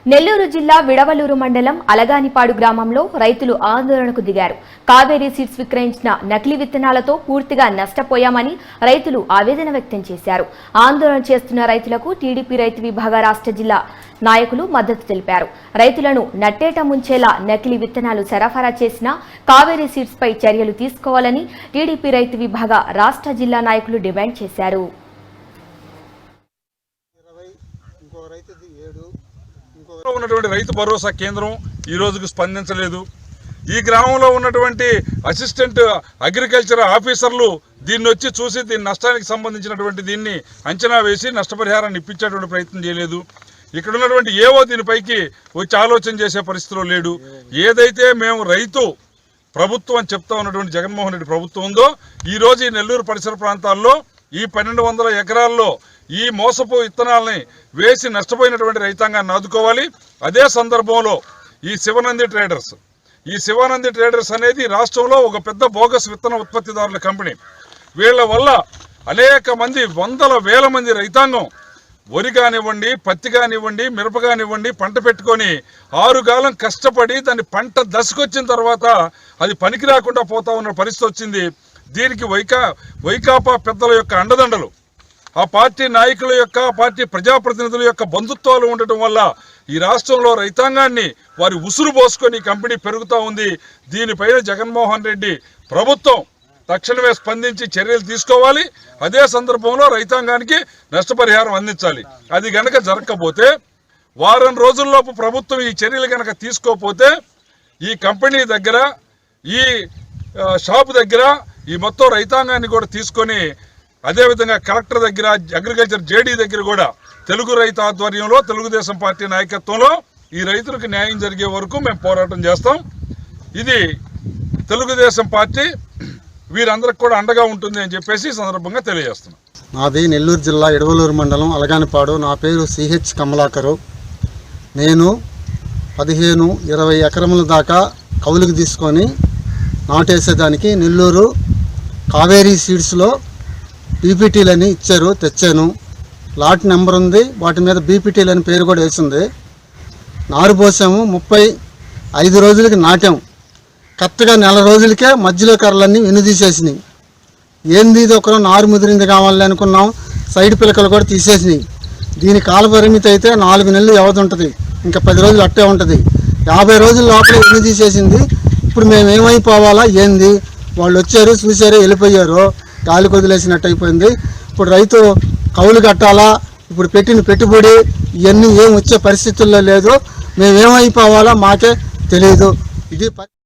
నెల్లూరు జిల్లా విడవలూరు మండలం అలగానిపాడు గ్రామంలో రైతులు ఆందోళనకు దిగారు. కావేరీ సీడ్స్ విక్రయించిన నకిలీ విత్తనాలతో పూర్తిగా నష్టపోయామని రైతులు ఆవేదన వ్యక్తం చేశారు. ఆందోళన చేస్తున్న రైతులకు టీడీపీ రైతు విభాగ రాష్ట్ర జిల్లా నాయకులు మద్దతు తెలిపారు. రైతులను నట్టేట ముంచేలా నకిలీ విత్తనాలు సరఫరా చేసిన కావేరీ సీడ్స్ పై చర్యలు తీసుకోవాలని టీడీపీ రైతు విభాగ రాష్ట్ర జిల్లా నాయకులు డిమాండ్ చేశారు. ఉన్నటువంటి రైతు భరోసా కేంద్రం ఈ రోజుకు స్పందించలేదు. ఈ గ్రామంలో ఉన్నటువంటి అసిస్టెంట్ అగ్రికల్చర్ ఆఫీసర్లు దీన్ని వచ్చి చూసి దీని నష్టానికి సంబంధించినటువంటి దీన్ని అంచనా వేసి నష్టపరిహారాన్ని ఇప్పించేటువంటి ప్రయత్నం చేయలేదు. ఇక్కడ ఉన్నటువంటి ఏవో దీనిపైకి వచ్చి ఆలోచన చేసే పరిస్థితిలో లేడు. ఏదైతే మేము రైతు ప్రభుత్వం అని చెప్తా ఉన్నటువంటి జగన్మోహన్ రెడ్డి ప్రభుత్వం ఉందో ఈ రోజు ఈ నెల్లూరు పరిసర ప్రాంతాల్లో ఈ 1200 ఎకరాల్లో ఈ మోసపు విత్తనాలని వేసి నష్టపోయినటువంటి రైతాంగాన్ని ఆదుకోవాలి. అదే సందర్భంలో ఈ శివానంది ట్రేడర్స్ అనేది రాష్ట్రంలో ఒక పెద్ద బోగస్ విత్తన ఉత్పత్తిదారుల కంపెనీ. వీళ్ళ వల్ల అనేక మంది వందల వేల మంది రైతాంగం వరి కానివ్వండి, పత్తి కానివ్వండి, మిరప కానివ్వండి పంట పెట్టుకొని 6 కాలం కష్టపడి దాన్ని పంట దశకొచ్చిన తర్వాత అది పనికి రాకుండా పోతా ఉన్న పరిస్థితి వచ్చింది. దీనికి వైకాపా పెద్దల యొక్క అండదండలు, ఆ పార్టీ నాయకుల యొక్క, పార్టీ ప్రజాప్రతినిధుల యొక్క బంధుత్వాలు ఉండటం వల్ల ఈ రాష్ట్రంలో రైతాంగాన్ని వారి ఉసురు పోసుకొని కంపెనీ పెరుగుతూ ఉంది. దీనిపైన జగన్మోహన్ రెడ్డి ప్రభుత్వం తక్షణమే స్పందించి చర్యలు తీసుకోవాలి. అదే సందర్భంలో రైతాంగానికి నష్టపరిహారం అందించాలి. అది గనక జరగకపోతే వారం రోజుల్లోపు ప్రభుత్వం ఈ చర్యలు గనక తీసుకోకపోతే ఈ కంపెనీ దగ్గర, ఈ షాపు దగ్గర ఈ మొత్తం రైతాంగాన్ని కూడా తీసుకొని అదేవిధంగా కలెక్టర్ దగ్గర, అగ్రికల్చర్ జేడీ దగ్గర కూడా తెలుగు రైతు ఆధ్వర్యంలో తెలుగుదేశం పార్టీ నాయకత్వంలో ఈ రైతులకు న్యాయం జరిగే వరకు మేము పోరాటం చేస్తాం. ఇది తెలుగుదేశం పార్టీ వీరందరికి కూడా అండగా ఉంటుంది అని చెప్పేసి సందర్భంగా తెలియజేస్తున్నాం. నాది నెల్లూరు జిల్లా ఇడవలూరు మండలం అలగానిపాడు. నా పేరు సిహెచ్ కమలాకరు. నేను 15-20 ఎకరముల దాకా కౌలుకు తీసుకొని నాటేసేదానికి నెల్లూరు కావేరీ సీడ్స్లో బీపీటీలని ఇచ్చారు, తెచ్చాను. లాట్ నెంబర్ ఉంది, వాటి మీద బీపీటీలు అని పేరు కూడా వేసింది. నారు పోసాము, 35 రోజులకి నాటాము. కరెక్ట్గా 4 రోజులకే మధ్యలో కర్రలన్నీ వెనుదీసేసినాయి. ఏంది ఇది ఒకరు నారు ముదిరింది కావాలి అనుకున్నాం, సైడ్ పిలకలు కూడా తీసేసినాయి. దీని కాల పరిమితి అయితే 4 నెలలు వ్యవధి ఉంటుంది, ఇంకా 10 రోజులు అట్టే ఉంటుంది. 50 రోజుల లోపల వెనుదీసేసింది. ఇప్పుడు మేము ఏమైపోవాలా ఏంది? వాళ్ళు వచ్చారు, చూశారు, వెళ్ళిపోయారు, గాలి కొదిలేసినట్టు అయిపోయింది. ఇప్పుడు రైతు కౌలు కట్టాలా, ఇప్పుడు పెట్టిన పెట్టుబడి ఇవన్నీ ఏం వచ్చే పరిస్థితుల్లో లేదు. మేమేమైపోవాలా మాకే తెలియదు. ఇది